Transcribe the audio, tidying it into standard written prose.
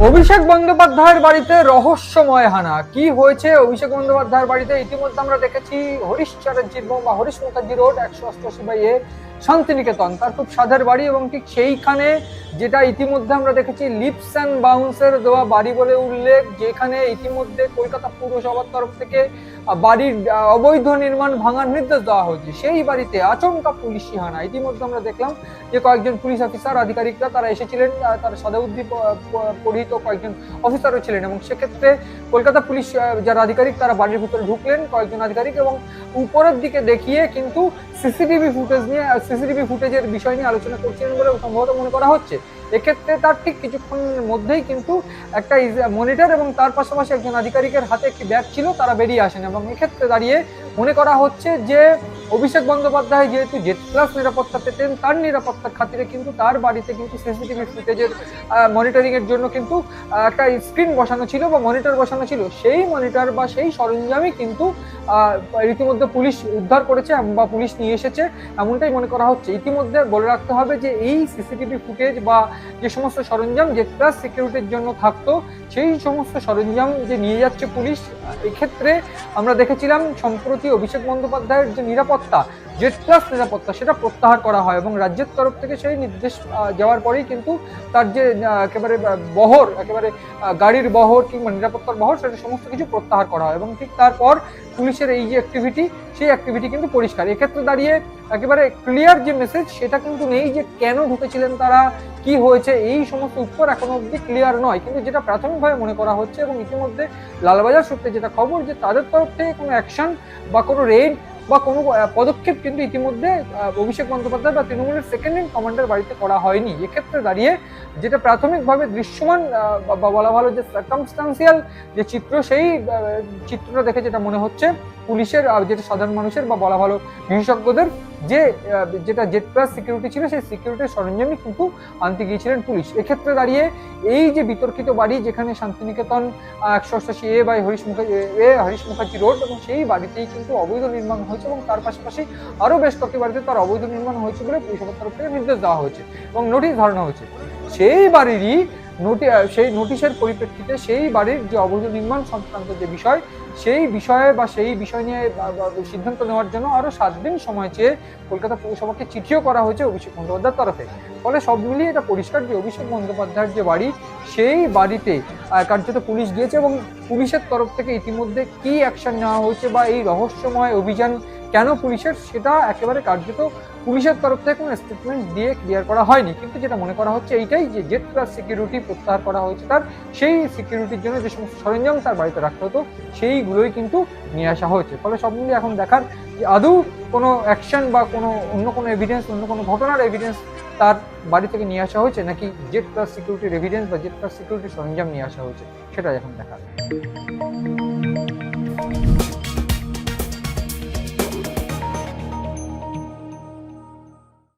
অভিষেক বন্দ্যোপাধ্যায়ের বাড়িতে রহস্যময় হানা। কি হয়েছে অভিষেক বন্দ্যোপাধ্যায়ের বাড়িতে? ইতিমধ্যে আমরা দেখেছি হরিশ চ্যাটার্জির বা হরিশ মুখার্জি রোড 188 শান্তিনিকেতন, তার খুব সাধের বাড়ি, এবং ঠিক সেইখানে যেটা ইতিমধ্যে আমরা দেখেছি লিপস অ্যান্ড বাউন্সের দেওয়া বাড়ি বলে উল্লেখ, যেখানে ইতিমধ্যে কলকাতা পুরসভার তরফ থেকে বাড়ির অবৈধ নির্মাণ ভাঙার নির্দেশ দেওয়া হয়েছে। সেই বাড়িতে আচমকা পুলিশি হানা। ইতিমধ্যে আমরা দেখলাম যে কয়েকজন পুলিশ অফিসার আধিকারিকরা তারা এসেছিলেন, তারা সাদাউদ্দি পরিহিত কয়েকজন অফিসারও ছিলেন, এবং সেক্ষেত্রে কলকাতা পুলিশ যারা আধিকারিক তারা বাড়ির ভিতরে ঢুকলেন কয়েকজন আধিকারিক, এবং উপরের দিকে দেখিয়ে কিন্তু সিসিটিভি ফুটেজের বিষয় নিয়ে আলোচনা করছিলেন বলে সম্ভবত মনে করা হচ্ছে। এক্ষেত্রে তার ঠিক কিছুক্ষণের মধ্যেই কিন্তু একটা মনিটর এবং তার পাশাপাশি একজন আধিকারিকের হাতে একটি ব্যাগ ছিল, তারা বেরিয়ে আসেন, এবং এক্ষেত্রে দাঁড়িয়ে মনে করা হচ্ছে যে অভিষেক বন্দ্যোপাধ্যায় যেহেতু জেড প্লাস নিরাপত্তা পেতেন, তার নিরাপত্তার খাতিরে কিন্তু তার বাড়িতে কিন্তু সিসিটিভি ফুটেজের মনিটরিং এর জন্য কিন্তু একটা স্ক্রিন বসানো ছিল বা মনিটর বসানো ছিল। সেই মনিটর বা সেই সরঞ্জামই কিন্তু রীতিমধ্যে পুলিশ উদ্ধার করেছে বা পুলিশ নিয়ে এসেছে, এমনটাই মনে করা হচ্ছে। ইতিমধ্যে বলে রাখতে হবে যে এই সিসিটিভি ফুটেজ বা যে সমস্ত সরঞ্জাম জেড প্লাস সিকিউরিটির জন্য থাকতো, সেই সমস্ত সরঞ্জাম যে নিয়ে যাচ্ছে পুলিশ, এক্ষেত্রে আমরা দেখেছিলাম সম্প্রতি অভিষেক বন্দ্যোপাধ্যায়ের যে নিরাপত্তা, জেড প্লাস নিরাপত্তা, সেটা প্রত্যাহার করা হয়, এবং রাজ্যের তরফ থেকে সেই নির্দেশ যাওয়ার পরেই কিন্তু তার যে একেবারে বহর, একেবারে গাড়ির বহর কিংবা নিরাপত্তার বহর, সেটা সমস্ত কিছু প্রত্যাহার করা হয়, এবং ঠিক তারপর পুলিশের এই যে অ্যাক্টিভিটি, সেই অ্যাক্টিভিটি কিন্তু পরিষ্কার। এক্ষেত্রে দাঁড়িয়ে একেবারে ক্লিয়ার যে মেসেজ সেটা কিন্তু নেই যে কেন ঢুকেছিলেন তারা, কি হয়েছে, এই সমস্ত উত্তর এখনো অব্দি ক্লিয়ার নয়। কিন্তু যেটা প্রাথমিকভাবে মনে করা হচ্ছে, এবং ইতিমধ্যে লালবাজার সূত্রে যেটা খবর, যে তাদের তরফ থেকে কোনো অ্যাকশন বা কোনো রেড বা কোনো পদক্ষেপ কিন্তু ইতিমধ্যে অভিষেক বন্দ্যোপাধ্যায় বা তৃণমূলের সেকেন্ড ইন কমান্ডের বাড়িতে করা হয়নি। এক্ষেত্রে দাঁড়িয়ে যেটা প্রাথমিকভাবে দৃশ্যমান বা বলা ভালো যে সার্কামস্টান্সিয়াল যে চিত্র, সেই চিত্রটা দেখে যেটা মনে হচ্ছে পুলিশের, যেটা সাধারণ মানুষের বা বলা ভালো বিশেষজ্ঞদের যে যেটা জেড প্লাস সিকিউরিটি ছিল, সেই সিকিউরিটির সরঞ্জামই কিন্তু আনতে গিয়েছিলেন পুলিশ। এক্ষেত্রে দাঁড়িয়ে এই যে বিতর্কিত বাড়ি, যেখানে Santiniketan 188A by Harish Mukherjee road, এবং সেই বাড়িতেই কিন্তু অবৈধ নির্মাণ হয়েছে, এবং তার পাশাপাশি আরও বেশ কয়েকটি বাড়িতে তার অবৈধ নির্মাণ হয়েছে বলে পুলিশের তরফ থেকে নির্দেশ দেওয়া হয়েছে এবং নোটিশ ধরানো হয়েছে। সেই বাড়িরই সেই নোটিশের পরিপ্রেক্ষিতে সেই বাড়ির যে অবৈধ নির্মাণ সংক্রান্ত যে বিষয়, সেই বিষয়ে বা সেই বিষয় নিয়ে সিদ্ধান্ত নেওয়ার জন্য আরো 7 দিন সময় চেয়ে কলকাতা পুরসভাকে চিঠিও করা হয়েছে অভিষেক বন্দ্যোপাধ্যায়ের তরফে। ফলে সব মিলিয়ে এটা পরিষ্কার যে অভিষেক বন্দ্যোপাধ্যায়ের যে বাড়ি, সেই বাড়িতে কার্যত পুলিশ গিয়েছে, এবং পুলিশের তরফ থেকে ইতিমধ্যে কি অ্যাকশন নেওয়া হয়েছে বা এই রহস্যময় অভিযান কেন পুলিশের, সেটা একেবারে কার্যত পুলিশের তরফ থেকে কোনো স্টেটমেন্ট দিয়ে ক্লিয়ার করা হয়নি। কিন্তু যেটা মনে করা হচ্ছে এইটাই যে জেড প্লাস সিকিউরিটি প্রত্যাহার করা হয়েছে তার, সেই সিকিউরিটির জন্য যে সমস্ত সরঞ্জাম তার বাড়িতে রাখতে হতো সেইগুলোই কিন্তু নিয়ে আসা হয়েছে। ফলে সব মিলিয়ে এখন দেখার যে আদৌ কোনো অ্যাকশন বা কোনো অন্য কোনো এভিডেন্স, অন্য কোনো ঘটনার এভিডেন্স তার বাড়ি থেকে নিয়ে আসা হয়েছে, নাকি জেড প্লাস সিকিউরিটির এভিডেন্স বা জেড প্লাস সিকিউরিটির সরঞ্জাম নিয়ে আসা হয়েছে, সেটাই এখন দেখার।